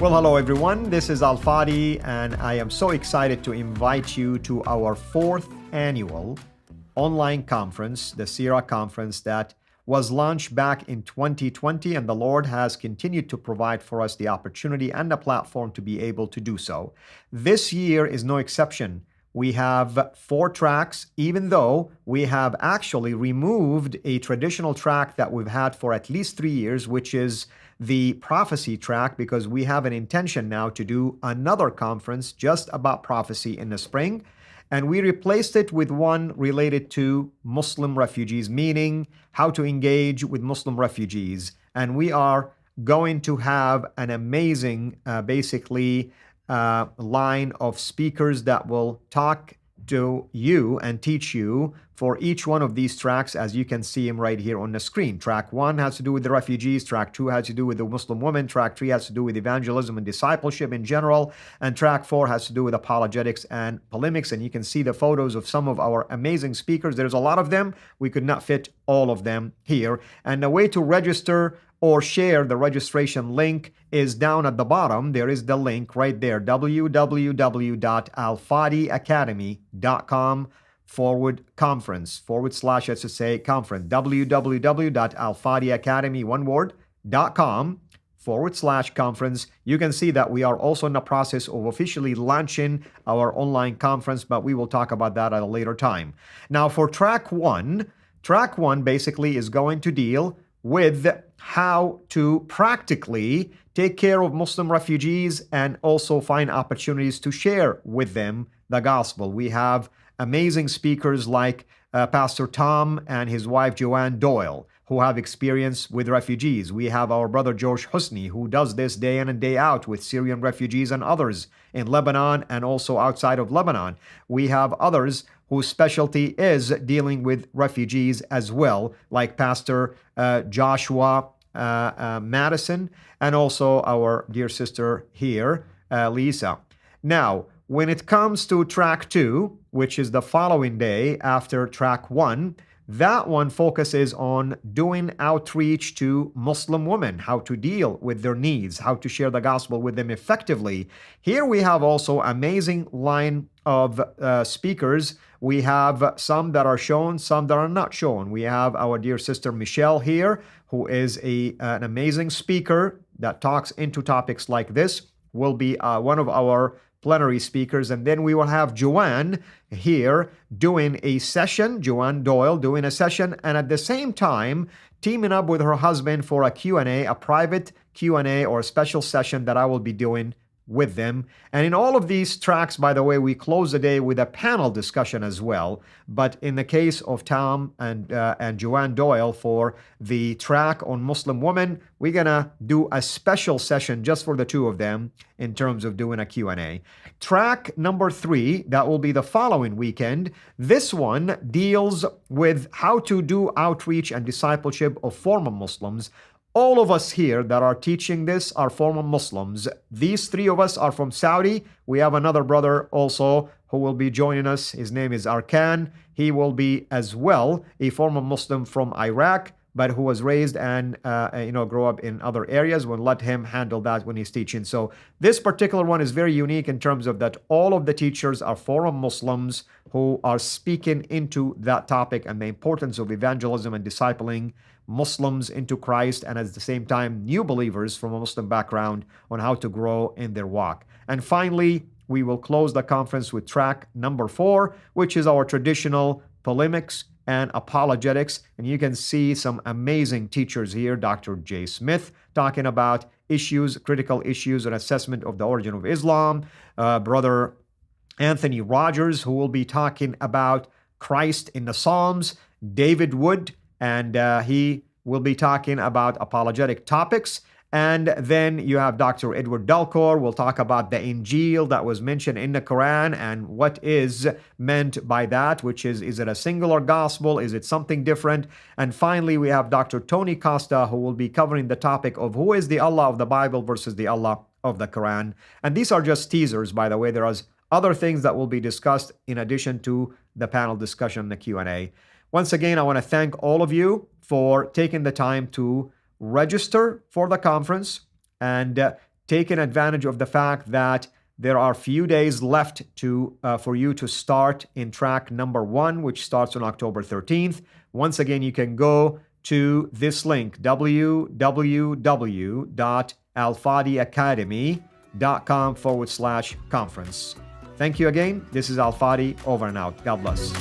Well, hello everyone. This is Fadi, and I am so excited to invite you to our 4th annual online conference, the Sira Conference, that was launched back in 2020, and the Lord has continued to provide for us the opportunity and the platform to be able to do so. This year is no exception. We have 4 tracks, even though we have actually removed a traditional track that we've had for at least 3 years, which is the prophecy track, because we have an intention now to do another conference just about prophecy in the spring. And we replaced it with one related to Muslim refugees, meaning how to engage with Muslim refugees. And we are going to have an amazing, line of speakers that will talk to you and teach you for each one of these tracks, as you can see them right here on the screen. Track 1 has to do with the refugees. Track 2 has to do with the Muslim women. Track 3 has to do with evangelism and discipleship in general. And track 4 has to do with apologetics and polemics. And you can see the photos of some of our amazing speakers. There's a lot of them. We could not fit all of them here. And the way to register or share the registration link is down at the bottom. There is the link right there, www.alfadiacademy.com/conference, www.alfadiacademy.com/conference. You can see that we are also in the process of officially launching our online conference, but we will talk about that at a later time. Now for track 1 basically is going to deal with how to practically take care of Muslim refugees and also find opportunities to share with them the gospel. We have amazing speakers like Pastor Tom and his wife Joanne Doyle, who have experience with refugees. We have our brother George Husni, who does this day in and day out with Syrian refugees and others in Lebanon and also outside of Lebanon. We have others whose specialty is dealing with refugees as well, like Pastor Joshua Madison, and also our dear sister here, Lisa. Now, when it comes to track 2, which is the following day after track 1, that one focuses on doing outreach to Muslim women, how to deal with their needs, how to share the gospel with them effectively. Here we have also amazing line of speakers. We have some that are shown, some that are not shown. We have our dear sister Michelle here, who is an amazing speaker that talks into topics like this, will be one of our plenary speakers. And then we will have Joanne here doing a session, Joanne Doyle doing a session, and at the same time teaming up with her husband for a Q&A, a private Q&A or a special session that I will be doing with them. And in all of these tracks, by the way, we close the day with a panel discussion as well. But in the case of Tom and Joanne Doyle for the track on Muslim women, we're gonna do a special session just for the two of them in terms of doing a Q&A. Track number 3, that will be the following weekend. This one deals with how to do outreach and discipleship of former Muslims. All of us here that are teaching this are former Muslims. These 3 of us are from Saudi. We have another brother also who will be joining us. His name is Arkan. He will be as well a former Muslim from Iraq, but who was raised and grew up in other areas. We'll let him handle that when he's teaching. So this particular one is very unique in terms of that all of the teachers are former Muslims who are speaking into that topic and the importance of evangelism and discipling Muslims into Christ, and at the same time new believers from a Muslim background on how to grow in their walk. And finally, we will close the conference with track number 4, which is our traditional polemics and apologetics. And you can see some amazing teachers here. Dr. J. Smith talking about critical issues and assessment of the origin of Islam. Brother Anthony Rogers, who will be talking about Christ in the Psalms. David Wood, and he will be talking about apologetic topics. And then you have Dr. Edward Dalcor will talk about the Injil that was mentioned in the Quran and what is meant by that, which is it a singular gospel? Is it something different? And finally, we have Dr. Tony Costa, who will be covering the topic of who is the Allah of the Bible versus the Allah of the Quran. And these are just teasers, by the way. There are other things that will be discussed in addition to the panel discussion and the Q&A. Once again, I want to thank all of you for taking the time to register for the conference and taking advantage of the fact that there are few days left for you to start in track number 1, which starts on October 13th. Once again, you can go to this link, www.alfadiacademy.com/conference. Thank you again. This is Al Fadi, over and out. God bless.